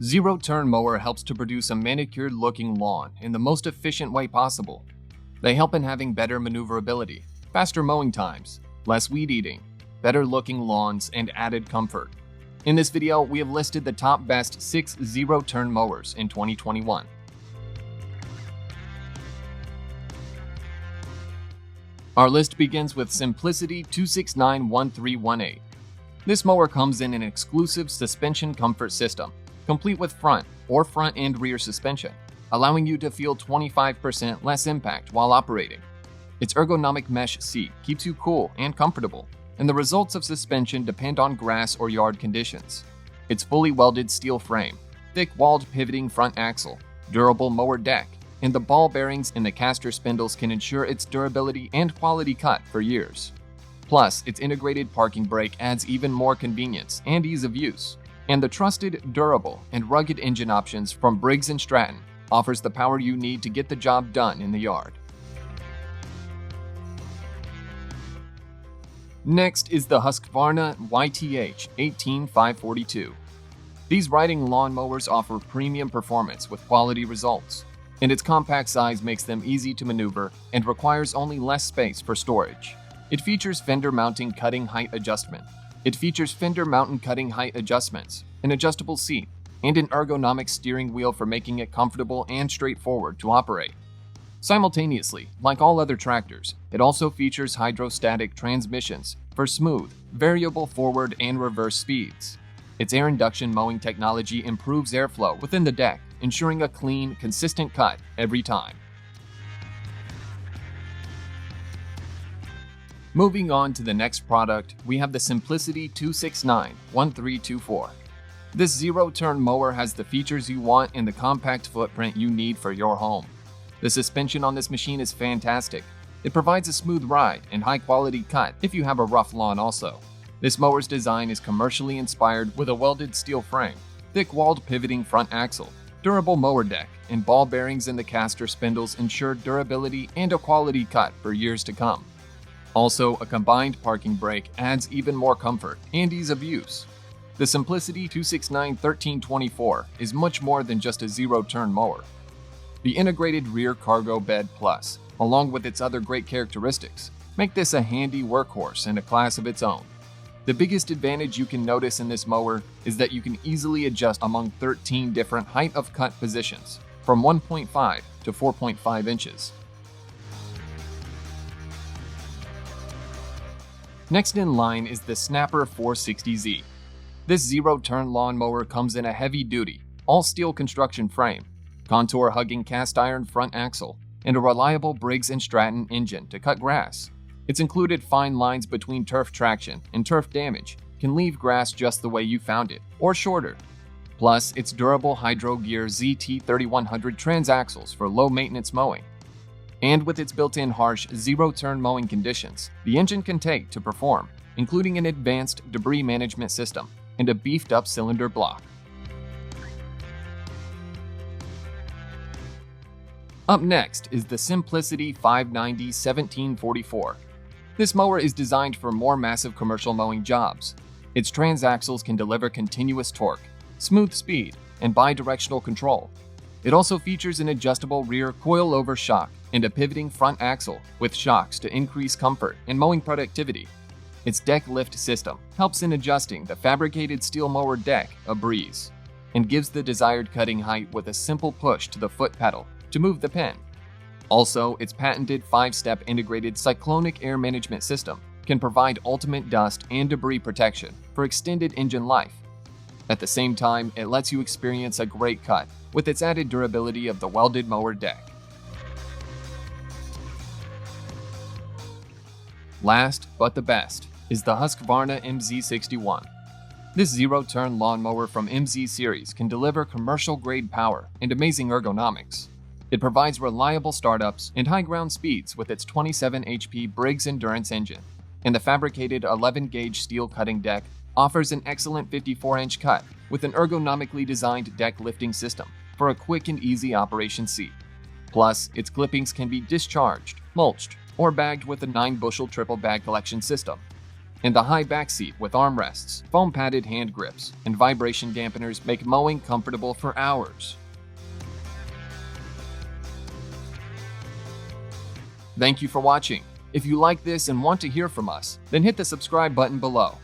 Zero-turn mower helps to produce a manicured-looking lawn in the most efficient way possible. They help in having better maneuverability, faster mowing times, less weed eating, better-looking lawns, and added comfort. In this video, we have listed the top best 6 zero-turn mowers in 2021. Our list begins with Simplicity 2691318. This mower comes in an exclusive suspension comfort system, complete with front and rear suspension, allowing you to feel 25% less impact while operating. Its ergonomic mesh seat keeps you cool and comfortable, and the results of suspension depend on grass or yard conditions. Its fully welded steel frame, thick-walled pivoting front axle, durable mower deck, and the ball bearings in the caster spindles can ensure its durability and quality cut for years. Plus, its integrated parking brake adds even more convenience and ease of use. And the trusted, durable, and rugged engine options from Briggs & Stratton offers the power you need to get the job done in the yard. Next is the Husqvarna YTH18542. These riding lawn mowers offer premium performance with quality results, and its compact size makes them easy to maneuver and requires only less space for storage. It features fender mounting cutting height adjustments, an adjustable seat, and an ergonomic steering wheel for making it comfortable and straightforward to operate. Simultaneously, like all other tractors, it also features hydrostatic transmissions for smooth, variable forward and reverse speeds. Its air induction mowing technology improves airflow within the deck, ensuring a clean, consistent cut every time. Moving on to the next product, we have the Simplicity 2691324. This zero-turn mower has the features you want and the compact footprint you need for your home. The suspension on this machine is fantastic. It provides a smooth ride and high-quality cut if you have a rough lawn also. This mower's design is commercially inspired with a welded steel frame, thick-walled pivoting front axle, durable mower deck, and ball bearings in the caster spindles ensure durability and a quality cut for years to come. Also, a combined parking brake adds even more comfort and ease of use. The Simplicity 2691324 is much more than just a zero-turn mower. The integrated rear cargo bed plus, along with its other great characteristics, make this a handy workhorse in a class of its own. The biggest advantage you can notice in this mower is that you can easily adjust among 13 different height of cut positions, from 1.5 to 4.5 inches. Next in line is the Snapper 460Z. This zero-turn lawn mower comes in a heavy-duty, all-steel construction frame, contour-hugging cast-iron front axle, and a reliable Briggs & Stratton engine to cut grass. Its included fine lines between turf traction and turf damage can leave grass just the way you found it, or shorter. Plus, its durable Hydro Gear ZT3100 transaxles for low-maintenance mowing. And with its built-in harsh zero-turn mowing conditions, the engine can take to perform, including an advanced debris management system and a beefed-up cylinder block. Up next is the Simplicity 5901744. This mower is designed for more massive commercial mowing jobs. Its transaxles can deliver continuous torque, smooth speed, and bidirectional control. It also features an adjustable rear coil-over shock and a pivoting front axle with shocks to increase comfort and mowing productivity. Its deck lift system helps in adjusting the fabricated steel mower deck a breeze and gives the desired cutting height with a simple push to the foot pedal to move the pen. Also, its patented 5-step integrated cyclonic air management system can provide ultimate dust and debris protection for extended engine life. At the same time, it lets you experience a great cut with its added durability of the welded mower deck. Last, but the best, is the Husqvarna MZ61. This zero-turn lawnmower from MZ series can deliver commercial-grade power and amazing ergonomics. It provides reliable startups and high ground speeds with its 27 HP Briggs Endurance engine, and the fabricated 11-gauge steel cutting deck offers an excellent 54-inch cut with an ergonomically designed deck lifting system for a quick and easy operation seat. Plus, its clippings can be discharged, mulched, or bagged with a 9-bushel triple bag collection system. And the high back seat with armrests, foam-padded hand grips, and vibration dampeners make mowing comfortable for hours. Thank you for watching. If you like this and want to hear from us, then hit the subscribe button below.